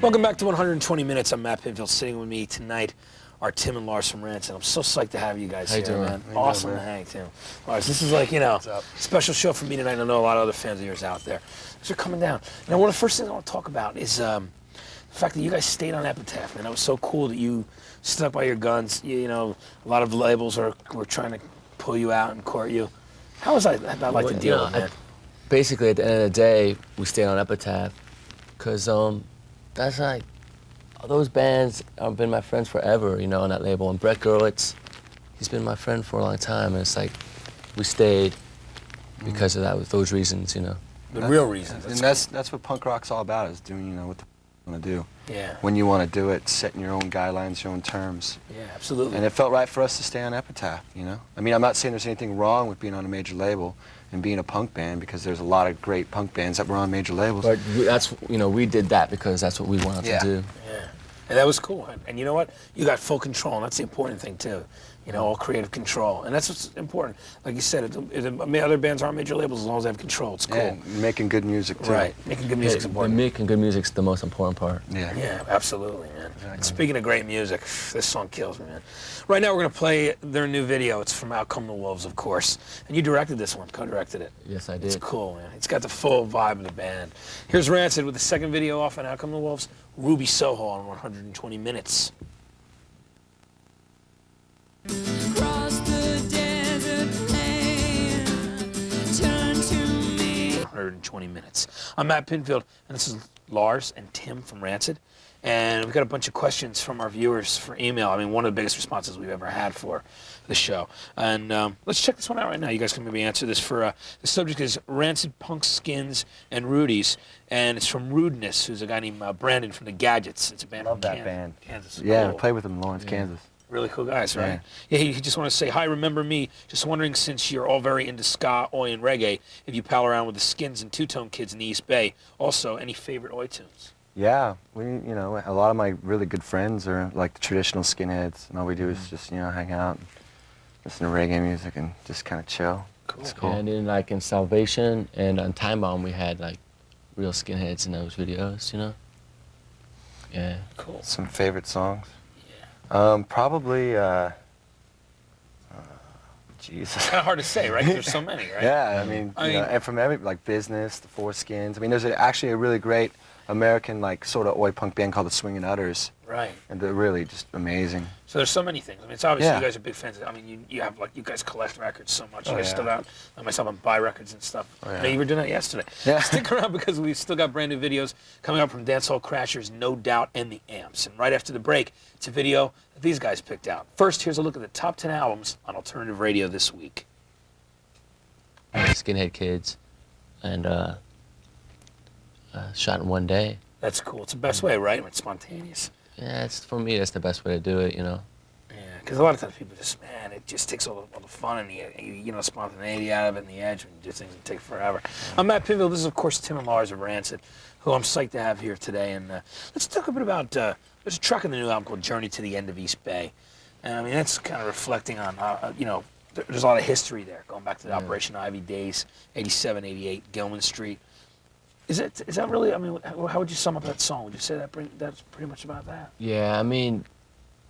Welcome back to 120 Minutes. I'm Matt Pinfield. Sitting with me tonight are Tim and Lars from Rancid. I'm so psyched to have you guys here, man. Awesome to hang, Tim. Lars, this is like, special show for me tonight. I know a lot of other fans of yours out there. Thanks for coming down. Now, one of the first things I want to talk about is the fact that you guys stayed on Epitaph, man. That was so cool that you stuck by your guns. You know, a lot of labels were trying to pull you out and court you. How was that like to deal with, man? Basically, at the end of the day, we stayed on Epitaph because that's like, those bands have been my friends forever, you know, on that label. And Brett Gurlitz, he's been my friend for a long time. And it's like, we stayed because of that, with those reasons, you know. The real reasons. And that's what punk rock's all about, is doing, what the you want to do. Yeah. When you want to do it, setting your own guidelines, your own terms. Yeah, absolutely. And it felt right for us to stay on Epitaph, I mean, I'm not saying there's anything wrong with being on a major label and being a punk band, because there's a lot of great punk bands that were on major labels. But that's, we did that because that's what we wanted to do. Yeah. And that was cool. And you know what? You got full control, and that's the important thing, too. All creative control. And that's what's important. Like you said, other bands aren't major labels as long as they have control. It's cool. Yeah, making good music, too. Right. Making good music's important. Making good music's the most important part. Yeah. Yeah, absolutely, man. Exactly. Speaking of great music, this song kills me, man. Right now we're going to play their new video. It's from Out Come the Wolves, of course. And you directed this one, co-directed it. Yes, I did. It's cool, man. It's got the full vibe of the band. Here's Rancid with the second video off on Out Come the Wolves, Ruby Soho on 120 Minutes. Cross the desert plain, turn to me. 120 Minutes. I'm Matt Pinfield, and this is Lars and Tim from Rancid. And we've got a bunch of questions from our viewers for email. I mean, one of the biggest responses we've ever had for the show. And let's check this one out right now. You guys can maybe answer this. The subject is Rancid, Punk, Skins, and Rudy's. And it's from Rudeness, who's a guy named Brandon from the Gadgets. It's a band from Kansas. Yeah, cool. I played with them in Lawrence, Kansas. Really cool guys, right? Yeah, he just want to say, hi, remember me? Just wondering, since you're all very into ska, oi, and reggae, if you pal around with the Skins and Two-Tone kids in the East Bay. Also, any favorite oi tunes? Yeah, a lot of my really good friends are like the traditional skinheads, and all we do is just, hang out, and listen to reggae music, and just kind of chill. Cool. It's cool. And then, like, in Salvation and on Time Bomb, we had, like, real skinheads in those videos, Yeah. Cool. Some favorite songs? Yeah. Probably, Jesus. It's kind of hard to say, right? 'Cause there's so many, right? Yeah, I mean, and from like Business, the Four Skins. I mean, there's actually a really great American, like, sort of oi punk band called the Swingin' Utters. Right. And they're really just amazing. So there's so many things. I mean, it's obvious you guys are big fans. I mean, you have, like, you guys collect records so much. You guys still out. I myself, I buy records and stuff. I know you were doing that yesterday. Yeah. Stick around, because we've still got brand new videos coming up from Dancehall Crashers, No Doubt, and the Amps. And right after the break, it's a video that these guys picked out. First, here's a look at the top 10 albums on alternative radio this week. Skinhead Kids and Shot in One Day. That's cool. It's the best way, right? When it's spontaneous. Yeah, for me, that's the best way to do it, Yeah, because a lot of times people just, man, it just takes all the fun and the spontaneity out of it and the edge when you do things that take forever. I'm Matt Pinfield. This is, of course, Tim and Lars of Rancid, who I'm psyched to have here today. And let's talk a bit about, there's a track in the new album called Journey to the End of East Bay. And I mean, that's kind of reflecting on, there's a lot of history there, going back to the Operation Ivy days, 87, 88, Gilman Street. Is that really, I mean, how would you sum up that song? Would you say that's pretty much about that? Yeah, I mean,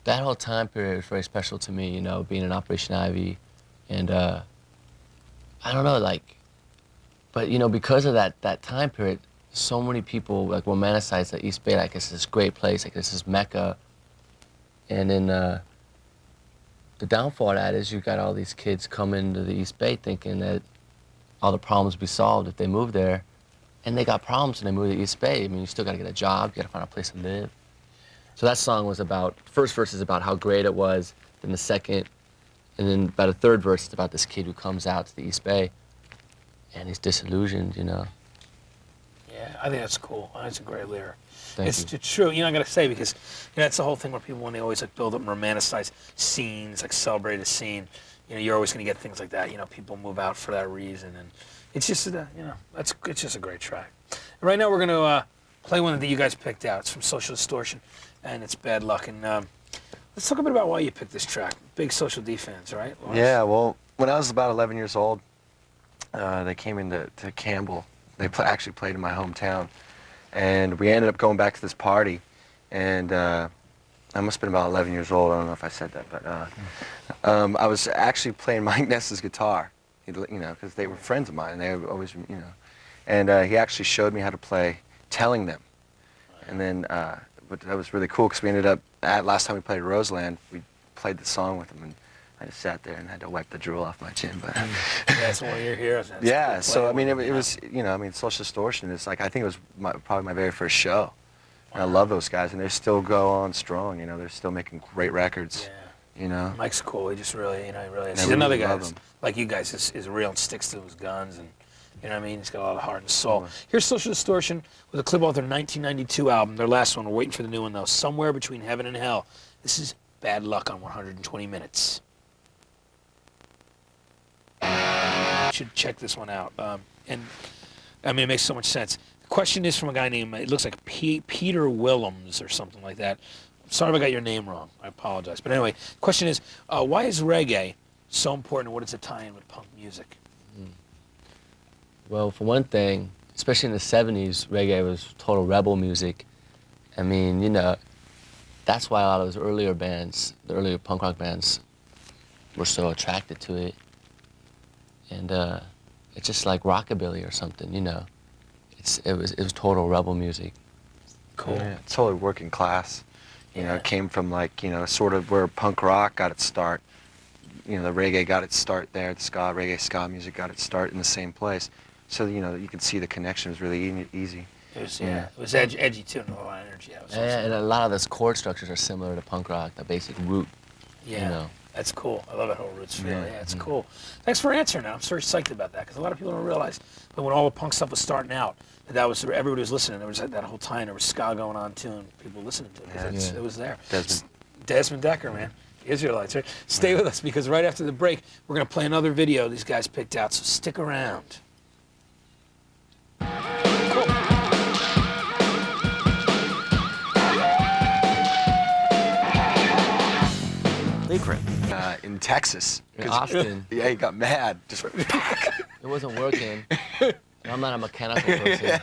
that whole time period was very special to me, being in Operation Ivy. And I don't know, like, but, because of that time period, so many people, like, romanticize the East Bay like it's this great place, like this is Mecca. And then the downfall of that is you got all these kids coming to the East Bay thinking that all the problems would be solved if they moved there. And they got problems when they moved to the East Bay. I mean, you still got to get a job, you got to find a place to live. So that song was about, first verse is about how great it was, then the second, and then about a third verse is about this kid who comes out to the East Bay, and he's disillusioned, Yeah, I think that's cool. That's a great lyric. It's true. I got to say, because that's the whole thing where people, when they always like build up and romanticize scenes, like celebrate a scene, you're always going to get things like that. People move out for that reason, and it's just it's just a great track. And right now we're going to play one that you guys picked out. It's from Social Distortion, and it's Bad Luck. And let's talk a bit about why you picked this track. Big Social D fans, right, Lars? Yeah. Well, when I was about 11 years old, they came into Campbell. They actually played in my hometown. And we ended up going back to this party, and I must have been about 11 years old. I don't know if I said that, but I was actually playing Mike Ness's guitar, you know, because they were friends of mine, and they were always, you know. And he actually showed me how to play Telling Them. And then but that was really cool because we ended up, last time we played Roseland, we played the song with him, and I just sat there and had to wipe the drool off my chin. But That's one of your heroes. That's yeah, cool so I mean, playing it was, you know, I mean, Social Distortion is like, I think it was probably my very first show. And I love those guys, and they still go on strong, you know, they're still making great records, you know. Mike's cool. He just really, you know, he really is. I He's really another guy love that's, him. like you guys, is real and sticks to his guns, and you know what I mean? He's got a lot of heart and soul. Here's Social Distortion with a clip off their 1992 album, their last one. We're waiting for the new one, though. Somewhere Between Heaven and Hell. This is Bad Luck on 120 Minutes. You should check this one out. And I mean, it makes so much sense. The question is from a guy named, it looks like Peter Willems or something like that. I'm sorry if I got your name wrong. I apologize. But anyway, the question is, why is reggae so important, and what does it tie in with punk music? Well, for one thing, especially in the 70s, reggae was total rebel music. I mean, you know, that's why a lot of those earlier bands, the earlier punk rock bands, were so attracted to it. And it's just like rockabilly or something, you know. It was total rebel music. Cool. Yeah, it's totally working class. You know, Yeah. it came from like, you know, sort of where punk rock got its start. You know, the reggae got its start there. The ska music got its start in the same place. So, you know, you could see the connection was really easy. It was, Yeah. it was edgy too, and a lot of energy. That was Yeah, and a lot of those chord structures are similar to punk rock, the basic root, yeah. you know. That's cool. I love that whole roots feel. Yeah. Yeah, it's cool. Thanks for answering that. I'm so psyched about that because a lot of people don't realize that when all the punk stuff was starting out, that was everybody was listening. There was that whole time there was ska going on too, and people listening to it because it was there. Desmond Decker, man. Israelites, right? Stay with us because right after the break, we're going to play another video these guys picked out, so stick around. In Texas. In 'Cause- Austin. Yeah, he got mad. Just went, It wasn't working. And I'm not a mechanical person.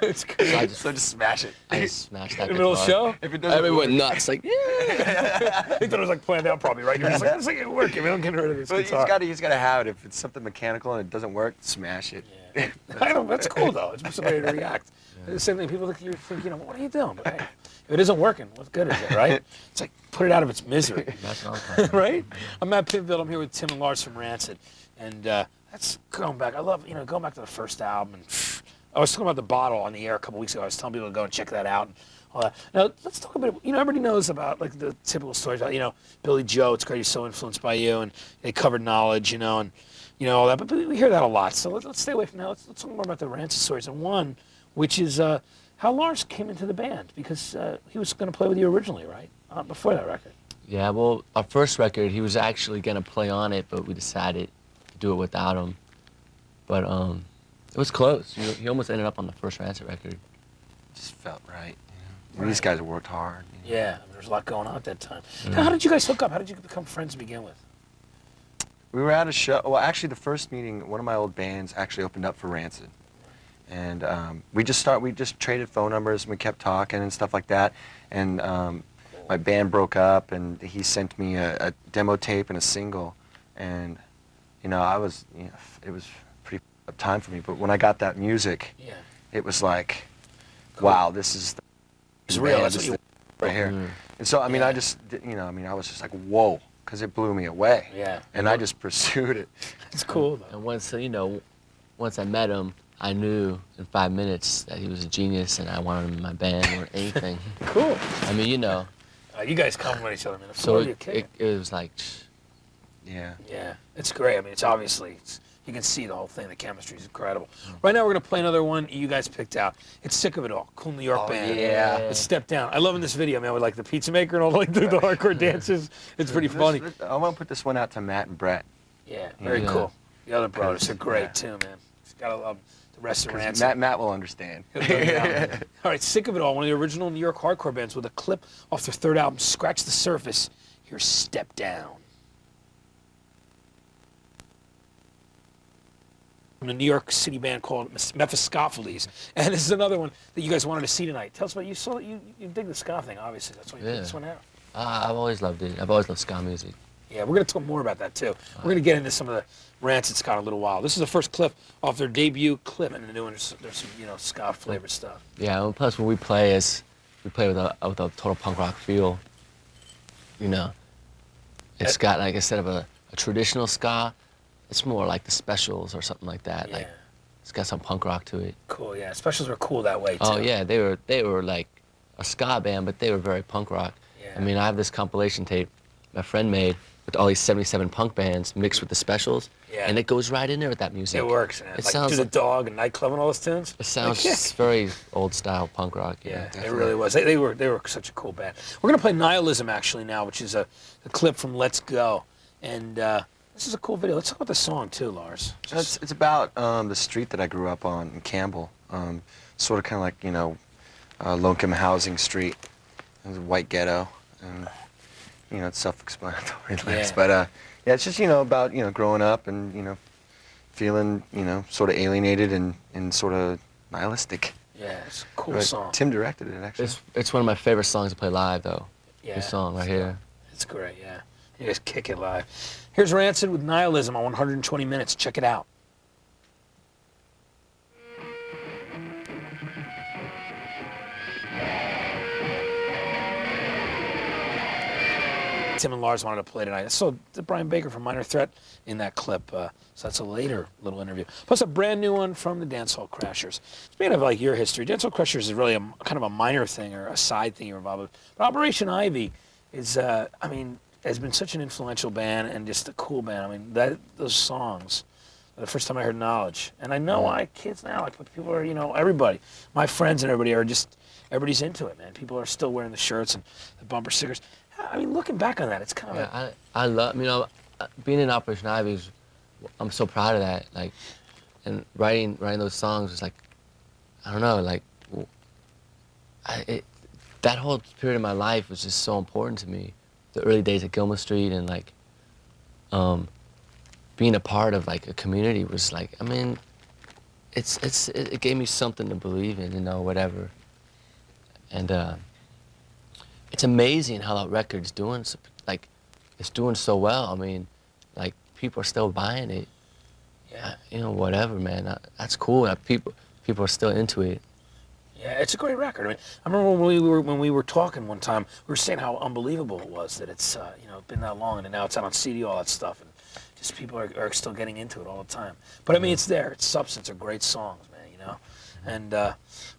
It's crazy. so just smash it. I just smashed that In the middle of the guitar. show? If it doesn't Everyone work, went nuts, like, yeah. They thought it was like planned out probably, right? You're just like, this ain't working. We don't get rid of this but guitar. he's got to have it. If it's something mechanical and it doesn't work, smash it. Yeah. I know, that's cool though. It's just a way to react. The same thing, people think, you know, what are you doing? But hey, if it isn't working, what good is it, right? It's like, put it out of its misery, That's what I'm talking about. right? I'm Matt Pinfield. I'm here with Tim and Lars from Rancid. And that's going back. I love, you know, going back to the first album. And I was talking about The Bottle on the air a couple weeks ago. I was telling people to go and check that out and all that. Now, let's talk a bit, you know, everybody knows about, like, the typical stories about, you know, Billy Joe. It's great he's so influenced by you. And they covered Knowledge, you know, and, you know, all that. But we hear that a lot. So let's stay away from that. Let's talk more about the Rancid stories. And one, which is how Lars came into the band. Because he was going to play with you originally, right? Before that record. Yeah, well, our first record, he was actually going to play on it, but we decided to do it without him. But it was close. He almost ended up on the first Rancid record. Just felt right. You know? These guys worked hard. You know? Yeah, there was a lot going on at that time. Now, how did you guys hook up? How did you become friends to begin with? We were at a show. Well, actually, the first meeting, one of my old bands actually opened up for Rancid, and we just traded phone numbers and we kept talking and stuff like that. And my band broke up, and he sent me a demo tape and a single, and you know, it was pretty up time for me. But when I got that music, Yeah. it was like, Cool. wow, this is It's real. band, That's this what is right here. Mm. And so I mean, Yeah. I just, you know, I mean, I was just like, whoa, because it blew me away. Yeah. And I just pursued it. It's cool, though. And once, you know, once I met him, I knew in 5 minutes that he was a genius and I wanted him in my band or anything. Cool. I mean, you know, You guys compliment each other, man. so You it was like, Yeah. Yeah, it's great. I mean, it's obviously, you can see the whole thing. The chemistry is incredible. Right now, we're going to play another one you guys picked out. It's Sick of It All. Cool New York Oh, band. yeah. It's Step Down. I love in this video, man, with like the pizza maker and all like the hardcore dances. It's pretty funny. I want to put this one out to Matt and Brett. Yeah, very Yeah. cool. The other brothers are great Yeah. too, man. Just gotta love 'em. The rest of 'Cause Rancid. Matt will understand. All right, Sick of It All, one of the original New York hardcore bands with a clip off their third album, Scratch the Surface. Here's Step Down. from the New York City band called Mephistopheles. And this is another one that you guys wanted to see tonight. Tell us about, you dig the ska thing, obviously. That's why you put this one out. I've always loved it. I've always loved ska music. Yeah, we're going to talk more about that, too. We're going to get into some of the Rancid ska in a little while. This is the first clip off their debut clip, and the new one, there's some, ska-flavored stuff. Yeah, and plus when we play with a total punk rock feel. It's got, like, instead of a traditional ska, it's more like the Specials or something like that. Yeah. Like, it's got some punk rock to it. Cool, yeah. Specials are cool that way, too. Oh yeah, they were like a ska band, but they were very punk rock. Yeah. I mean, I have this compilation tape my friend made with all these '77 punk bands mixed with the Specials, and it goes right in there with that music. It works, man. It like sounds To the Dog and Nightclub and all those tunes. It sounds very old style punk rock. Yeah, it really was. They were such a cool band. We're gonna play Nihilism actually now, which is a clip from Let's Go, and this is a cool video. Let's talk about the song too, Lars. It's about the street that I grew up on in Campbell, sort of kind of like low-income housing street. It was a white ghetto, and it's self-explanatory. Yeah. But yeah, it's just about growing up and feeling sort of alienated and sort of nihilistic. Yeah, it's a cool song. Tim directed it actually. It's one of my favorite songs to play live though. Yeah, This song right here. It's great. Yeah, you guys kick it live. Here's Rancid with Nihilism on 120 minutes. Check it out. Tim and Lars wanted to play tonight. I saw Brian Baker from Minor Threat in that clip, so that's a later little interview. Plus a brand new one from the Dancehall Crashers. Speaking of like your history, Dancehall Crashers is really kind of a minor thing or a side thing you're involved with. But Operation Ivy is, has been such an influential band and just a cool band. I mean, those songs. The first time I heard Knowledge, and I know kids now, like people are, everybody, my friends and everybody are just, everybody's into it, man. People are still wearing the shirts and the bumper stickers. I mean, looking back on that, it's kind of. I love, being in Operation Ivy I'm so proud of that. Like, and writing those songs was like, I don't know, like, that whole period of my life was just so important to me. The early days at Gilman Street and like, being a part of like a community was like, I mean, it gave me something to believe in, whatever. And it's amazing how that record's doing, like, it's doing so well. I mean, like, people are still buying it. Yeah. Whatever, man. That's cool. People are still into it. Yeah, it's a great record. I mean, I remember when we were talking one time, we were saying how unbelievable it was that it's been that long and now it's out on CD, all that stuff, and just people are still getting into it all the time. But I mean, it's there. It's substance. They're great songs, man. And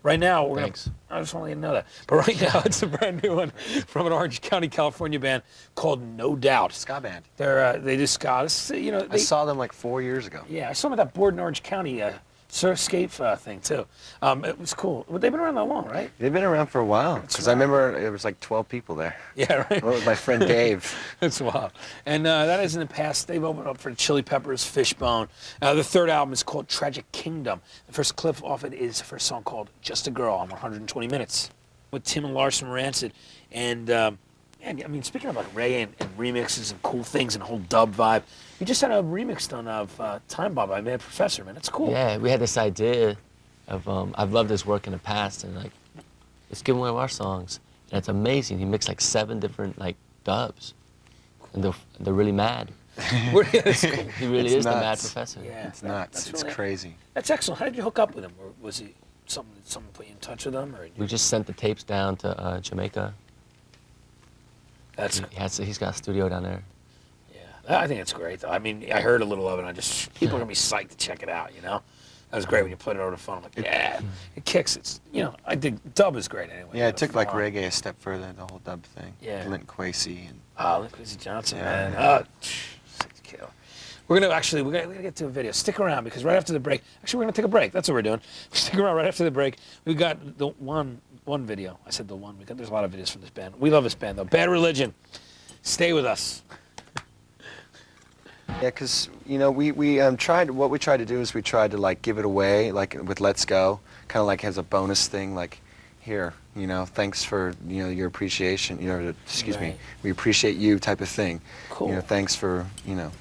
right now we're gonna. I just want to let you know that. But right now it's a brand new one from an Orange County, California band called No Doubt. Ska band. They do ska. I saw them like 4 years ago. Yeah, I saw them at that board in Orange County Surfscape thing too. It was cool. But they've been around that long, right? They've been around for a while. Because I remember there was like 12 people there. Yeah, right. With my friend Dave. That's wild. And that is in the past. They've opened up for the Chili Peppers, Fishbone. The third album is called Tragic Kingdom. The first clip off it is the first song called Just a Girl on 120 Minutes with Tim and Lars from Rancid. And I mean, speaking of like reggae and remixes and cool things and the whole dub vibe, you just had a remix done of Time Bomb by Mad Professor, man. That's cool. Yeah, we had this idea of, I've loved his work in the past, and like, let's give him one of our songs. And it's amazing. He mixed like 7 different like dubs, and they're really mad. He really is the Mad Professor. Yeah, it's nuts. It's really crazy. That's excellent. How did you hook up with him? Or was he someone put you in touch with him? Or we just sent the tapes down to Jamaica. He's got a studio down there. Yeah, I think it's great though. I mean, I heard a little of it. People are gonna be psyched to check it out. That was great when you played it over the phone. I'm like, yeah, it kicks. It's I think dub is great anyway. Yeah, it took like reggae a step further, the whole dub thing. Yeah. Lynn Kwesi and. Lynn Kwesi Johnson, man. Sick killer. We're gonna get to a video. Stick around because right after the break, we're gonna take a break. That's what we're doing. Stick around right after the break. We got the one video. I said the one. There's a lot of videos from this band. We love this band though. Bad Religion. Stay with us. Yeah, because we tried. What we tried to do is we tried to like give it away, like with Let's Go, kind of like as a bonus thing, like here, thanks for your appreciation, excuse me, we appreciate you type of thing. Cool. Thanks for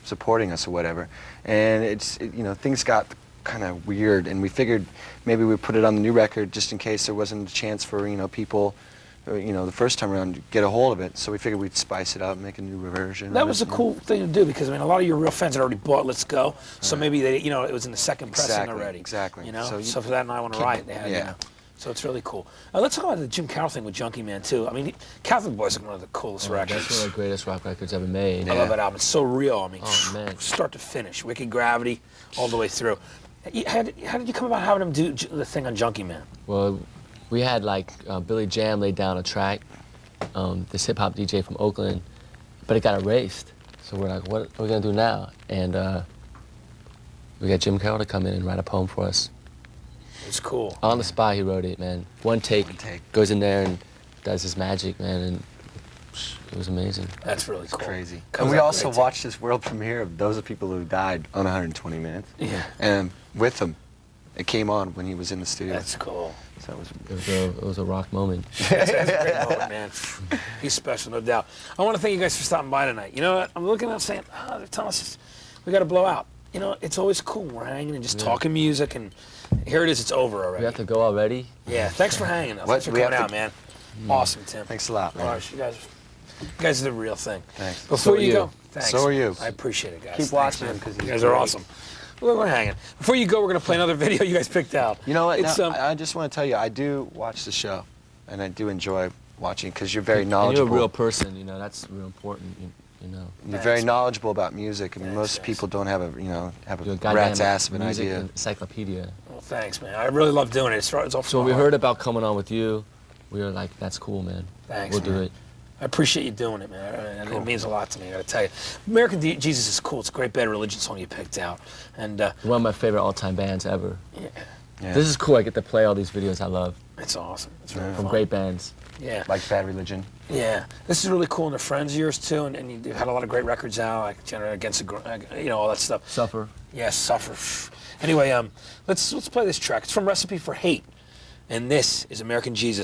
supporting us or whatever. And it's things got kind of weird, and we figured maybe we'd put it on the new record just in case there wasn't a chance for, you know, people, you know, the first time around to get a hold of it. So we figured we'd spice it up, make a new version. That was a cool thing to do because I mean a lot of your real fans had already bought Let's Go, so maybe they, you know, it was in the second pressing already. Exactly. You know, So, so for that and I Want to Riot, they had, you know. So it's really cool. Let's talk about the Jim Carroll thing with Junkie Man too. I mean, Catholic Boys is one of the coolest records. That's one of the greatest rock records ever made. I love that album. It's so real. I mean, Oh, man. start to finish, Wicked Gravity, all the way through. How did you come about having him do the thing on Junkie Man? Well, we had like Billy Jam laid down a track, this hip hop DJ from Oakland, but it got erased. So we're like, what are we gonna do now? And we got Jim Carroll to come in and write a poem for us. It's cool. On the spot, he wrote it, man. One take. Goes in there and does his magic, man, and it was amazing. That's really cool. Crazy. Comes And we out also great, watched this world premiere of Those Are People Who Died on 120 Minutes. Yeah. And with him, it came on when he was in the studio. That's cool. So it was It was a rock moment. That's a great moment, man. He's special, no doubt. I want to thank you guys for stopping by tonight. You know what? I'm looking out saying, they're telling us we got to blow out. You know, it's always cool. We're hanging and just talking music, and here it is. It's over already. We have to go already? Yeah. Thanks for hanging. Thanks for coming out, man. Awesome, Tim. Thanks a lot, man. All right, you guys are the real thing. Thanks. Before So are you you. go, thanks. So are you. I appreciate it, guys. Keep Thanks, watching man. him, 'cause you he's guys are great. awesome. We're hanging. Before you go, we're gonna play another video you guys picked out. You know what? It's I just want to tell you, I do watch the show, and I do enjoy watching because you're very And knowledgeable. you're a real person, you know, that's real important, you know. You're very Thanks. knowledgeable about music. I mean, Thanks, most guys. people don't have a, you know, have You're a a goddamn rat's ass of an music idea. encyclopedia. Well, thanks, man. I really love doing it. It's all So when we heard about coming on with you, we were like, that's cool, man. Thanks, We'll do man. it. I appreciate you doing it, man. And it means a lot to me, I gotta tell you. American Jesus is cool. It's a great Bad Religion song you picked out. And One of my favorite all-time bands ever. Yeah. This is cool. I get to play all these videos I love it's awesome. It's really from fun. great bands. Yeah. Like Bad Religion. Yeah. This is really cool, and they're friends of yours too, and you've had a lot of great records out, like General Against the you know, all that stuff. Suffer. Yeah, Suffer. Anyway, let's play this track. It's from Recipe for Hate, and this is American Jesus.